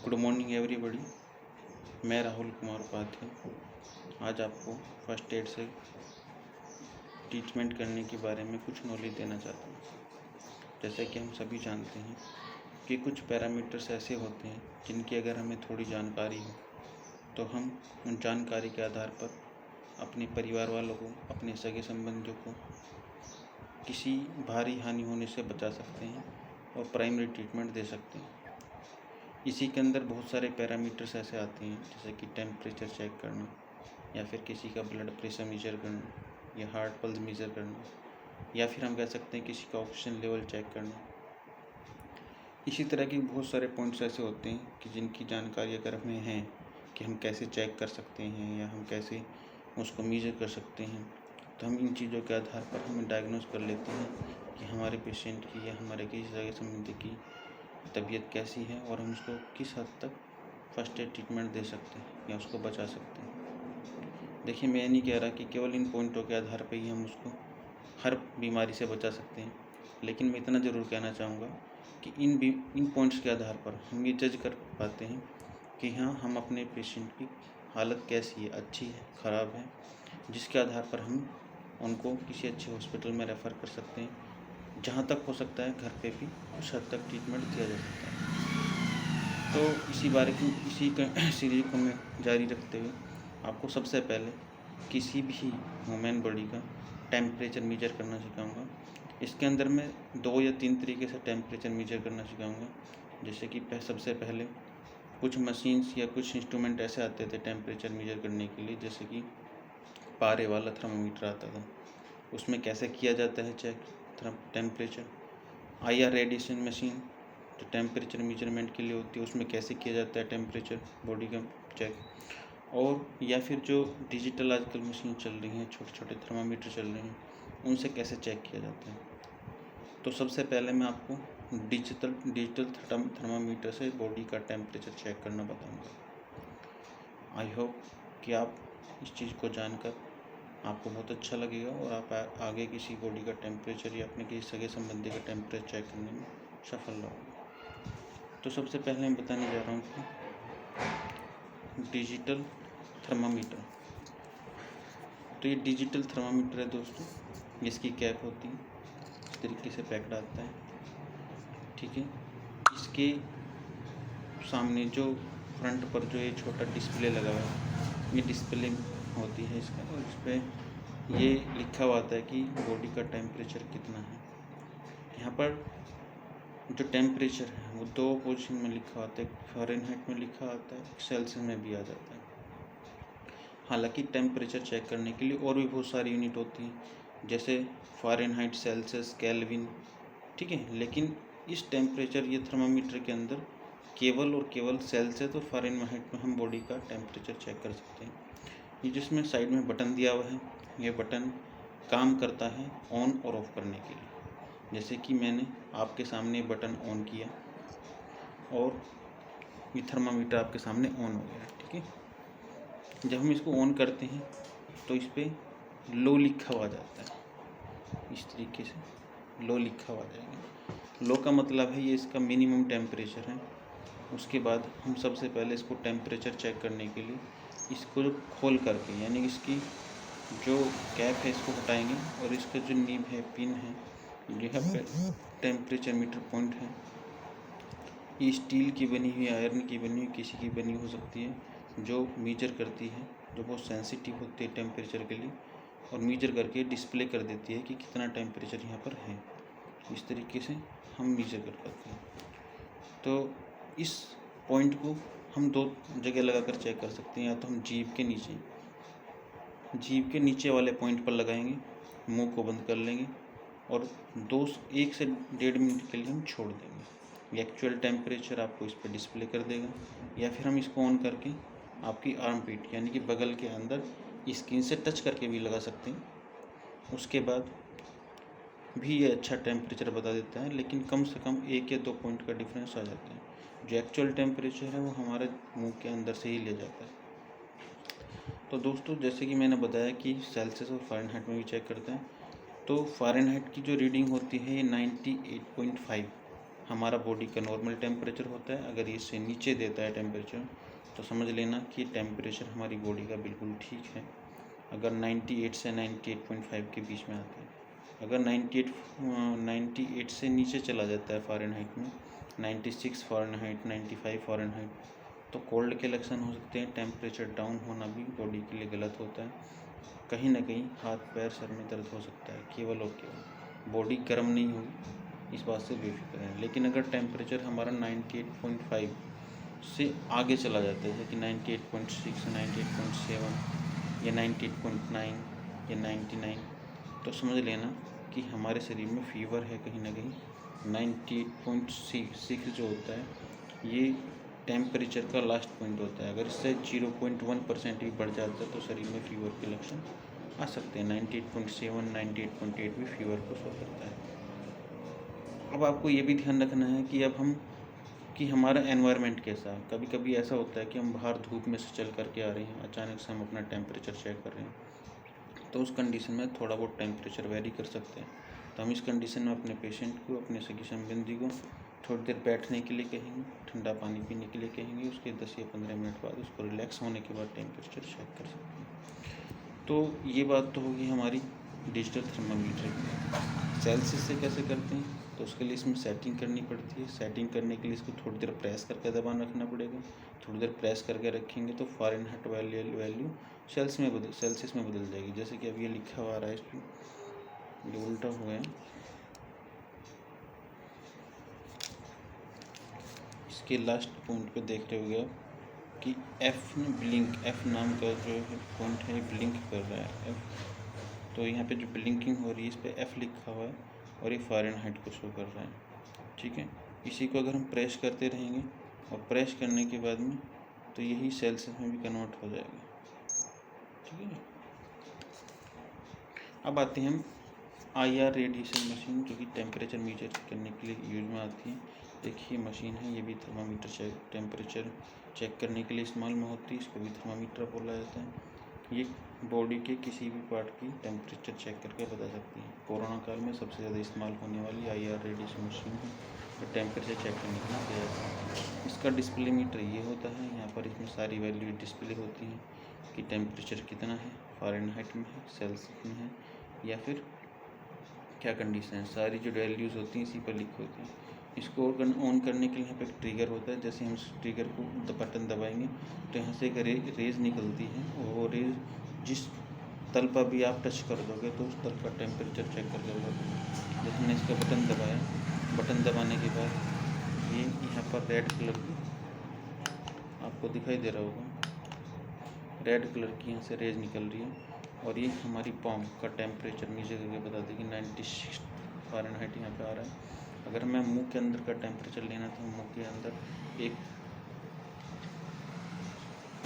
Good morning everybody. मैं राहुल कुमार उपाध्याय आज आपको फर्स्ट एड से ट्रीटमेंट करने के बारे में कुछ नॉलेज देना चाहता हूँ। जैसे कि हम सभी जानते हैं कि कुछ पैरामीटर्स ऐसे होते हैं जिनकी अगर हमें थोड़ी जानकारी हो तो हम उन जानकारी के आधार पर अपने परिवार वालों को, अपने सगे संबंधियों को किसी भारी हानि होने से बचा सकते हैं और प्राइमरी ट्रीटमेंट दे सकते हैं। इसी के अंदर बहुत सारे पैरामीटर्स ऐसे आते हैं जैसे कि टेम्परेचर चेक करना या फिर किसी का ब्लड प्रेशर मेजर करना या हार्ट पल्स मेजर करना या फिर हम कह सकते हैं किसी का ऑक्सीजन लेवल चेक करना। इसी तरह के बहुत सारे पॉइंट्स ऐसे होते हैं कि जिनकी जानकारी अगर हमें है कि हम कैसे चेक कर सकते हैं या हम कैसे उसको मेजर कर सकते हैं तो हम इन चीज़ों के आधार पर हमें डायग्नोज कर लेते हैं कि हमारे पेशेंट की या हमारे किसी सगे संबंधी की तबीयत कैसी है और हम उसको किस हद तक फर्स्ट एड ट्रीटमेंट दे सकते हैं या उसको बचा सकते हैं। देखिए, मैं नहीं कह रहा कि केवल इन पॉइंटों के आधार पर ही हम उसको हर बीमारी से बचा सकते हैं, लेकिन मैं इतना ज़रूर कहना चाहूँगा कि इन पॉइंट्स के आधार पर हम ये जज कर पाते हैं कि हाँ, हम अपने पेशेंट की हालत कैसी है, अच्छी है, ख़राब है, जिसके आधार पर हम उनको किसी अच्छे हॉस्पिटल में रेफ़र कर सकते हैं। जहाँ तक हो सकता है घर पे भी कुछ हद तक ट्रीटमेंट दिया जा सकता है। तो इसी सीरीज को मैं जारी रखते हुए आपको सबसे पहले किसी भी ह्यूमन बॉडी का टेम्परेचर मेजर करना सिखाऊंगा। इसके अंदर मैं 2 या 3 तरीके से टेम्परेचर मेजर करना सिखाऊंगा। जैसे कि सबसे पहले कुछ मशीन्स या कुछ इंस्ट्रूमेंट ऐसे आते थे टेम्परेचर मेजर करने के लिए, जैसे कि पारे वाला थर्मामीटर आता था। उसमें कैसे किया जाता है check temperature. IR radiation machine जो टेम्परेचर मेजरमेंट के लिए होती है, उसमें कैसे किया जाता है टेम्परेचर बॉडी का चेक। और या फिर जो डिजिटल आजकल मशीन चल रही हैं, छोटे छोटे थर्मामीटर चल रहे हैं, उनसे कैसे चेक किया जाता है। तो सबसे पहले मैं आपको डिजिटल थर्मामीटर से बॉडी का टेम्परेचर चेक करना बताऊंगा। आई होप कि आप इस चीज़ को जानकर आपको बहुत अच्छा लगेगा और आप आगे किसी बॉडी का टेम्परेचर या अपने किसी सगे संबंधी का टेम्परेचर चेक करने में सफल रहोगे। तो सबसे पहले मैं बताने जा रहा हूँ कि डिजिटल थर्मामीटर। तो ये डिजिटल थर्मामीटर है दोस्तों, जिसकी कैप होती है, इस तरीके से पैक्ड आता है, ठीक है। इसके सामने जो फ्रंट पर जो ये छोटा डिस्प्ले लगा हुआ है, ये डिस्प्ले होती है इसका, और इस पर ये लिखा हुआ आता है कि बॉडी का टेम्परेचर कितना है। यहाँ पर जो टेम्परेचर है वो 2 पोजीशन में लिखा होता है, फ़ारेनहाइट में लिखा आता है, सेल्सियस में भी आ जाता है। हालांकि टेम्परेचर चेक करने के लिए और भी बहुत सारी यूनिट होती हैं, जैसे फ़ारेनहाइट, सेल्सियस, केल्विन, ठीक है। लेकिन इस टेम्परेचर ये थर्मामीटर के अंदर केवल और केवल सेल्सियस और फ़ारेनहाइट में हम बॉडी का टेम्परेचर चेक कर सकते हैं। ये जिसमें साइड में बटन दिया हुआ है, ये बटन काम करता है ऑन और ऑफ़ करने के लिए। जैसे कि मैंने आपके सामने बटन ऑन किया और ये थर्मामीटर आपके सामने ऑन हो गया, ठीक है। जब हम इसको ऑन करते हैं तो इस पर लो लिखा हुआ जाता है, इस तरीके से लो लिखा हुआ जाएगा। लो का मतलब है ये इसका मिनिमम टेम्परेचर है। उसके बाद हम सबसे पहले इसको टेम्परेचर चेक करने के लिए इसको खोल करके, यानी इसकी जो कैप है इसको हटाएंगे और इसका जो नीब है, पिन है, यहाँ पे टेम्परेचर मीटर पॉइंट है। ये स्टील की बनी हुई, आयरन की बनी हुई, किसी की बनी हो सकती है, जो मेजर करती है, जो बहुत सेंसिटिव होती है टेम्परेचर के लिए, और मेजर करके डिस्प्ले कर देती है कि कितना टेम्परेचर यहाँ पर है। इस तरीके से हम मेजर कर पाते हैं। तो इस पॉइंट को हम 2 जगह लगाकर चेक कर सकते हैं। या तो हम जीभ के नीचे वाले पॉइंट पर लगाएंगे, मुंह को बंद कर लेंगे और 1 से 1.5 मिनट के लिए हम छोड़ देंगे। ये एक्चुअल टेम्परेचर आपको इस पर डिस्प्ले कर देगा। या फिर हम इसको ऑन करके आपकी आर्मपिट यानी कि बगल के अंदर स्किन से टच करके भी लगा सकते हैं। उसके बाद भी ये अच्छा टेम्परेचर बता देता है, लेकिन कम से कम 1 या 2 पॉइंट का डिफरेंस आ जाता है। जो एक्चुअल टेम्परेचर है वो हमारे मुंह के अंदर से ही ले जाता है। तो दोस्तों, जैसे कि मैंने बताया कि सेल्सियस और फ़ारेनहाइट में भी चेक करते हैं। तो फ़ारेनहाइट की जो रीडिंग होती है ये 98.5 हमारा बॉडी का नॉर्मल टेम्परेचर होता है। अगर ये इससे नीचे देता है टेम्परेचर तो समझ लेना कि टेम्परेचर हमारी बॉडी का बिल्कुल ठीक है। अगर 98 से 98.5 के बीच में आता है, अगर 98 से नीचे चला जाता है फ़ारेनहाइट में, 96 फ़ारेनहाइट, 95 फ़ारेनहाइट, तो कोल्ड के लक्षण हो सकते हैं। टेम्परेचर डाउन होना भी बॉडी के लिए गलत होता है। कहीं ना कहीं हाथ पैर सर में दर्द हो सकता है, केवल और केवल बॉडी गर्म नहीं होगी, इस बात से बेफिक्र है। लेकिन अगर टेम्परेचर हमारा 98.5 से आगे चला जाता है, जैसे कि 98.6, 98.7 या 98.9 या 99, तो समझ लेना कि हमारे शरीर में फीवर है कहीं ना कहीं। 98.6 जो होता है ये टेम्परेचर का लास्ट पॉइंट होता है। अगर इससे 0.1% भी बढ़ जाता है तो शरीर में फीवर के लक्षण आ सकते हैं। 98.7, 98.8 भी फीवर को शो करता है। अब आपको ये भी ध्यान रखना है कि हमारा एनवायरनमेंट कैसा है। कभी कभी ऐसा होता है कि हम बाहर धूप में से चल करके आ रहे हैं, अचानक से हम अपना टेम्परेचर चेक कर रहे हैं, तो उस कंडीशन में थोड़ा बहुत टेम्परेचर वेरी कर सकते हैं। तो हम इस कंडीशन में अपने पेशेंट को, अपने सगी संबंधी को थोड़ी देर बैठने के लिए कहेंगे, ठंडा पानी पीने के लिए कहेंगे। उसके 10 या 15 मिनट बाद उसको रिलैक्स होने के बाद टेम्परेचर चेक कर सकते हैं। तो ये बात तो होगी हमारी डिजिटल थर्मामीटर की। सेल्सियस से कैसे करते हैं, तो उसके लिए इसमें सेटिंग करनी पड़ती है। सेटिंग करने के लिए इसको थोड़ी देर प्रेस करके दबाना रखना पड़ेगा। थोड़ी देर प्रेस करके रखेंगे तो फ़ारेनहाइट वैल्यू सेल्सियस में बदल जाएगी। जैसे कि अब ये लिखा हुआ आ रहा है, इस पर ये उल्टा हुआ है, इसके लास्ट पॉइंट पे देख रहे होगे आप कि एफ नाम का जो है पॉइंट है, ब्लिंक कर रहा है एफ। तो यहाँ पे जो ब्लिंकिंग हो रही है इस पर एफ लिखा हुआ है और ये फ़ारेनहाइट को शो कर रहा है। ठीक है, इसी को अगर हम प्रेस करते रहेंगे और प्रेस करने के बाद में तो यही सेल्सियस में भी कन्वर्ट हो जाएगा। ठीक है, अब आते हैं हम IR रेडिएशन मशीन, जो कि टेम्परेचर मेजर करने के लिए यूज में आती है। देखिए मशीन है, ये भी थर्मामीटर टेम्परेचर चेक करने के लिए इस्तेमाल में होती है। इसको भी थर्मामीटर बोला जाता है। ये बॉडी के किसी भी पार्ट की टेम्परेचर चेक करके बता सकती है। कोरोना काल में सबसे ज़्यादा इस्तेमाल होने वाली IR रेडिएशन मशीन है, तो टेम्परेचर चेक करने के लिए किया जाता है। इसका डिस्प्ले मीटर ये होता है, यहाँ पर इसमें सारी वैल्यू डिस्प्ले होती हैं कि टेम्परेचर कितना है, फ़ारेनहाइट में है, सेल्सियस में है, या फिर क्या कंडीशन है। सारी जो वैल्यूज़ होती हैं इसी पर लिखी होती हैं। इसको ऑन करने के लिए यहाँ पे एक ट्रिगर होता है। जैसे हम इस ट्रिगर को बटन दबाएंगे तो यहाँ से एक रेज निकलती है, और वो रेज जिस तल पर भी आप टच कर दोगे तो उस तल का टेम्परेचर चेक कर लोगे। जैसे हमने इसका बटन दबाया, बटन दबाने के बाद ये यहाँ पर रेड कलर की आपको दिखाई दे रहा होगा, रेड कलर की यहाँ से रेज निकल रही है, और ये हमारी पॉम का टेम्परेचर मेजर करके बता देगी। 96 फ़ारेनहाइट यहाँ पे आ रहा है। अगर हमें मुंह के अंदर का टेम्परेचर लेना तो मुंह के अंदर एक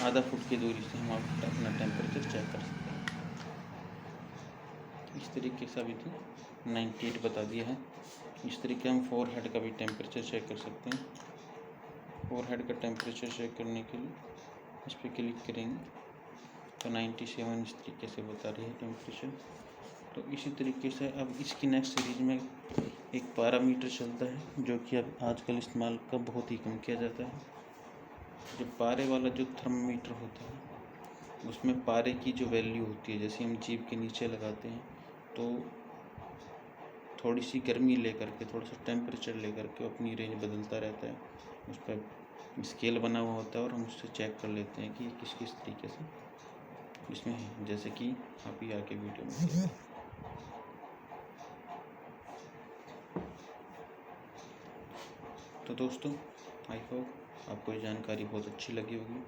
आधा फुट की दूरी से हम अपना टेम्परेचर चेक कर सकते हैं। इस तरीके से अभी तो 98 बता दिया है। इस तरीके हम फोरहेड का भी टेम्परेचर चेक कर सकते हैं। फोरहेड का टेम्परेचर चेक करने के लिए इस पर क्लिक करेंगे तो 97 इस तरीके से बता रही है टेम्परेचर। तो इसी तरीके से अब इसकी नेक्स्ट सीरीज में एक पैरामीटर चलता है, जो कि अब आजकल इस्तेमाल का बहुत ही कम किया जाता है। जो पारे वाला जो थर्मामीटर होता है उसमें पारे की जो वैल्यू होती है, जैसे हम जीभ के नीचे लगाते हैं तो थोड़ी सी गर्मी लेकर के, थोड़ा सा टेम्परेचर लेकर के अपनी रेंज बदलता रहता है। उस पर स्केल बना हुआ होता है और हम उससे चेक कर लेते हैं कि किस किस तरीके से इसमें है, जैसे कि आप ही आके वीडियो में। तो दोस्तों, आई होप आपको ये जानकारी बहुत अच्छी लगी होगी,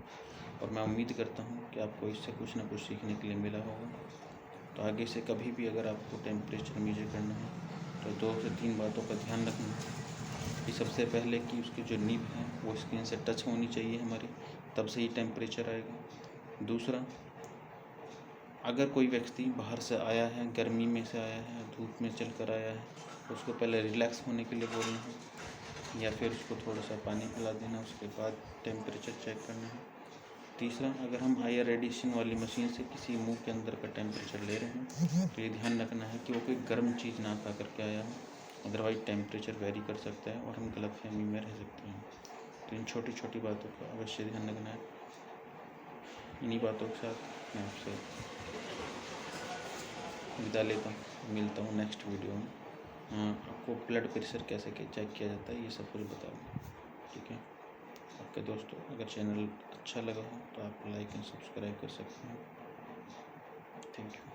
और मैं उम्मीद करता हूँ कि आपको इससे कुछ ना कुछ सीखने के लिए मिला होगा। तो आगे से कभी भी अगर आपको टेम्परेचर मेजर करना है तो 2 से 3 बातों का ध्यान रखना कि सबसे पहले कि उसकी जो निब है वो स्क्रीन से टच होनी चाहिए हमारी, तब से ही टेम्परेचर आएगा। दूसरा, अगर कोई व्यक्ति बाहर से आया है, गर्मी में से आया है, धूप में चल कर आया है, तो उसको पहले रिलैक्स होने के लिए बोलना है, या फिर उसको थोड़ा सा पानी पिला देना, उसके बाद टेम्परेचर चेक करना है। तीसरा, अगर हम IR रेडिएशन वाली मशीन से किसी मुंह के अंदर का टेम्परेचर ले रहे हैं तो ये ध्यान रखना है कि वो कोई गर्म चीज़ ना खा करके आया हो, अदरवाइज टेम्परेचर वेरी कर सकता है और हम गलतफहमी में रह सकते हैं। तो इन छोटी छोटी बातों का अवश्य ध्यान रखना है। इन्हीं बातों के साथ मैं आपसे विदा लेता हूँ, मिलता हूँ नेक्स्ट वीडियो में। आपको ब्लड प्रेशर कैसे चेक किया जाता है ये सब कुछ बता दूँ, ठीक है। आपके दोस्तों, अगर चैनल अच्छा लगा हो तो आप लाइक एंड सब्सक्राइब कर सकते हैं। Thank you.